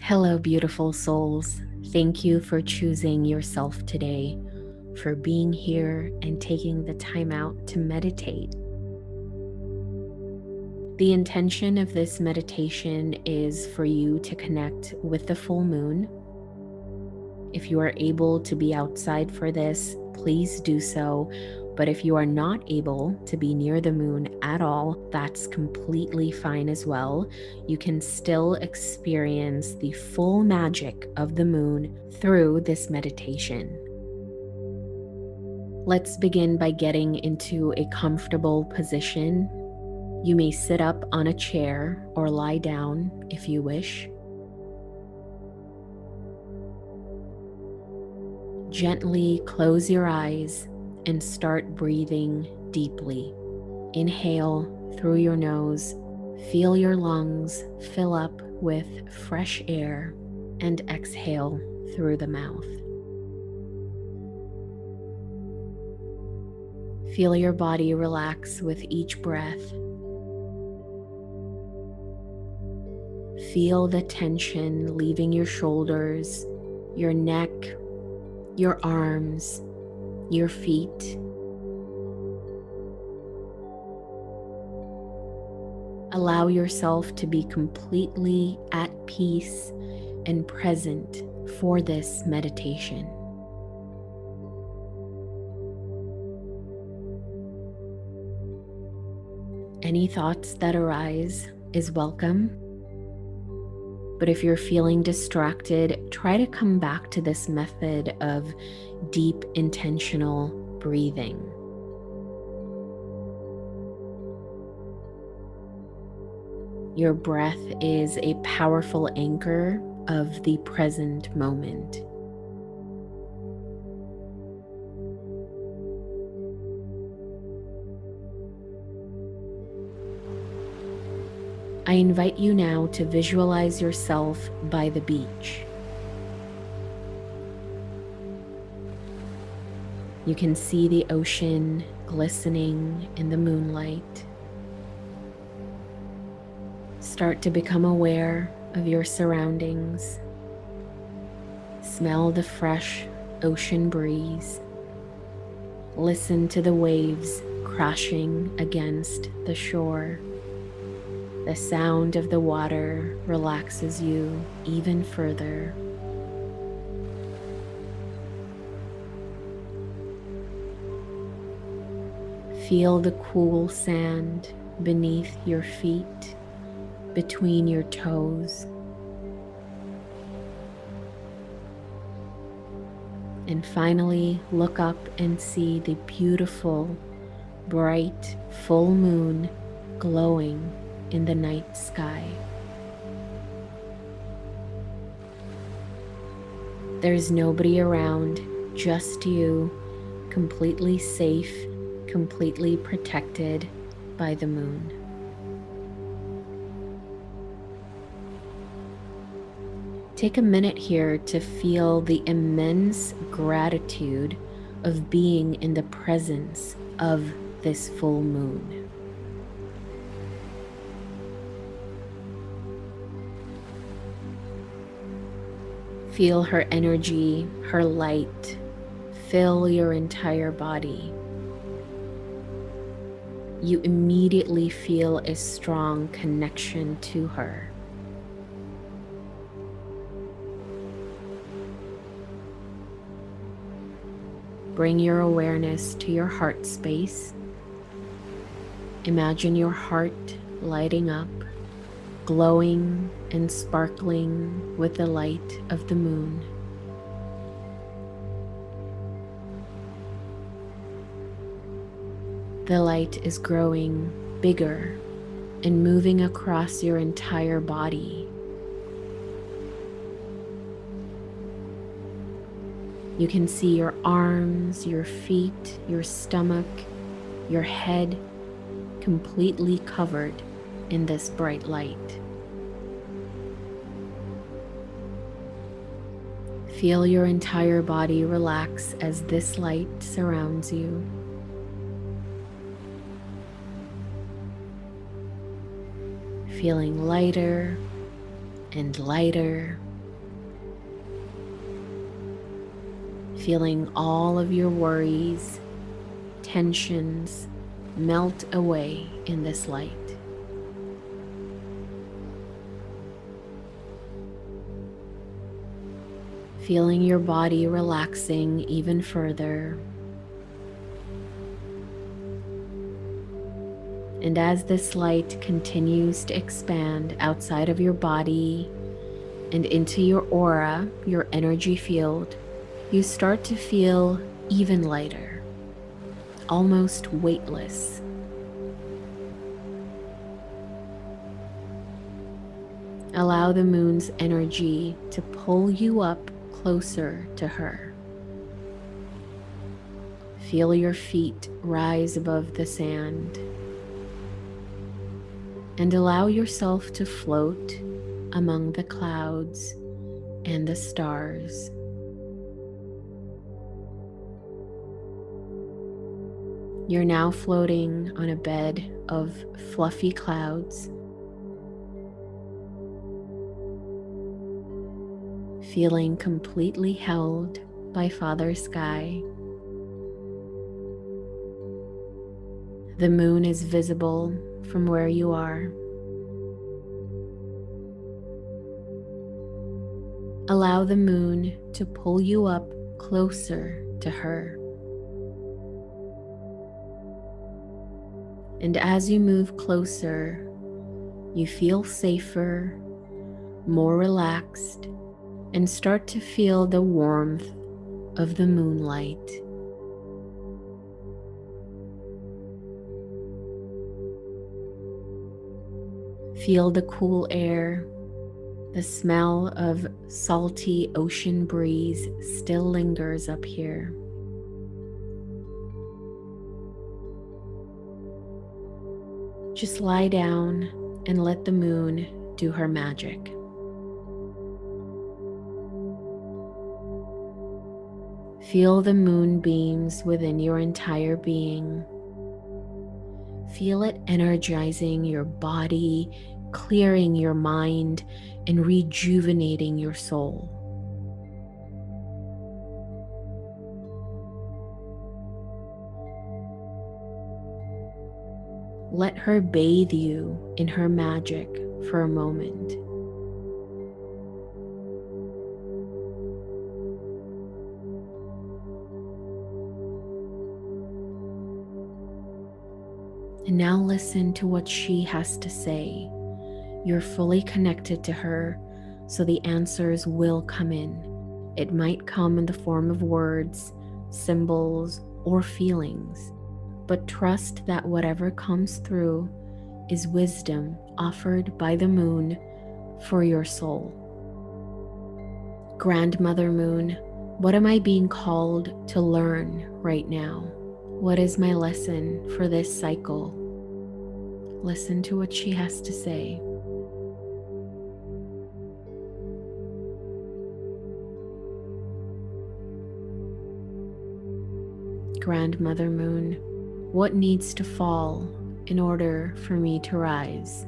Hello, beautiful souls. Thank you for choosing yourself today, for being here and taking the time out to meditate. The intention of this meditation is for you to connect with the full moon. If you are able to be outside for this, please do so. But if you are not able to be near the moon at all, that's completely fine as well. You can still experience the full magic of the moon through this meditation. Let's begin by getting into a comfortable position. You may sit up on a chair or lie down if you wish. Gently close your eyes and start breathing deeply. Inhale through your nose, feel your lungs fill up with fresh air, and exhale through the mouth. Feel your body relax with each breath. Feel the tension leaving your shoulders, your neck, your arms, your feet. Allow yourself to be completely at peace and present for this meditation. Any thoughts that arise is welcome. But if you're feeling distracted, try to come back to this method of deep, intentional breathing. Your breath is a powerful anchor of the present moment. I invite you now to visualize yourself by the beach. You can see the ocean glistening in the moonlight. Start to become aware of your surroundings. Smell the fresh ocean breeze. Listen to the waves crashing against the shore. The sound of the water relaxes you even further. Feel the cool sand beneath your feet, between your toes. And finally, look up and see the beautiful, bright, full moon glowing in the night sky. There's nobody around, just you, completely safe, completely protected by the moon. Take a minute here to feel the immense gratitude of being in the presence of this full moon. Feel her energy, her light, fill your entire body. You immediately feel a strong connection to her. Bring your awareness to your heart space. Imagine your heart lighting up, glowing and sparkling with the light of the moon. The light is growing bigger and moving across your entire body. You can see your arms, your feet, your stomach, your head completely covered in this bright light. Feel your entire body relax as this light surrounds you. Feeling lighter and lighter feeling all of your worries, tensions melt away in this light. Feeling your body relaxing even further. And as this light continues to expand outside of your body and into your aura, your energy field, you start to feel even lighter, almost weightless. Allow the moon's energy to pull you up closer to her. Feel your feet rise above the sand and allow yourself to float among the clouds and the stars. You're now floating on a bed of fluffy clouds, feeling completely held by Father Sky. The moon is visible from where you are. Allow the moon to pull you up closer to her. And as you move closer, you feel safer, more relaxed, and start to feel the warmth of the moonlight. Feel the cool air. The smell of salty ocean breeze still lingers up here. Just lie down and let the moon do her magic. Feel the moonbeams within your entire being. Feel it energizing your body, clearing your mind, and rejuvenating your soul. Let her bathe you in her magic for a moment. And now listen to what she has to say. You're fully connected to her, so the answers will come in. It might come in the form of words, symbols, or feelings, but trust that whatever comes through is wisdom offered by the moon for your soul. Grandmother Moon, what am I being called to learn right now? What is my lesson for this cycle? Listen to what she has to say. Grandmother Moon, what needs to fall in order for me to rise?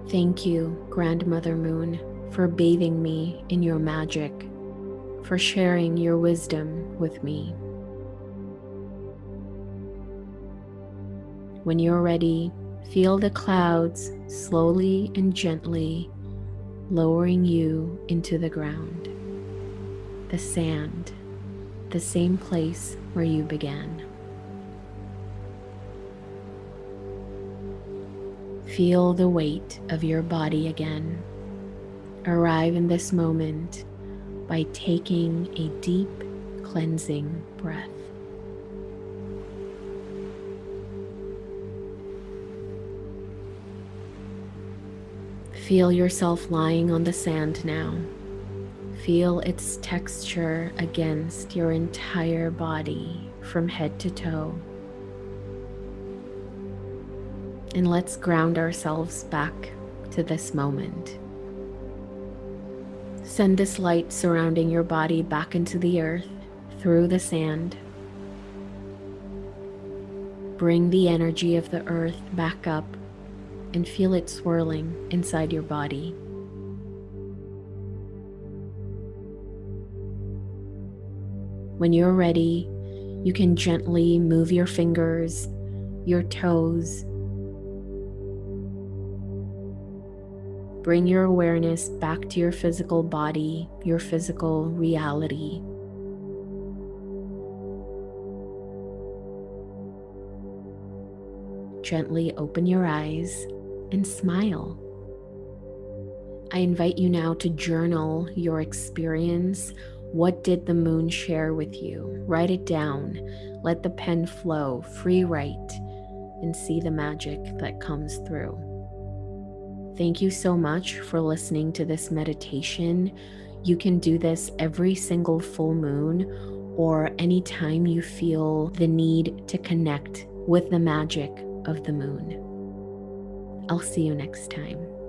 Thank you, Grandmother Moon, for bathing me in your magic, for sharing your wisdom with me. When you're ready, feel the clouds slowly and gently lowering you into the ground, the sand, the same place where you began. Feel the weight of your body again. Arrive in this moment by taking a deep, cleansing breath. Feel yourself lying on the sand now. Feel its texture against your entire body from head to toe. And let's ground ourselves back to this moment. Send this light surrounding your body back into the earth through the sand. bring the energy of the earth back up and feel it swirling inside your body. When you're ready, you can gently move your fingers, your toes. Bring your awareness back to your physical body, your physical reality. Gently open your eyes and smile. I invite you now to journal your experience. What did the moon share with you? Write it down. Let the pen flow, free write, and see the magic that comes through. Thank you so much for listening to this meditation. You can do this every single full moon or anytime you feel the need to connect with the magic of the moon. I'll see you next time.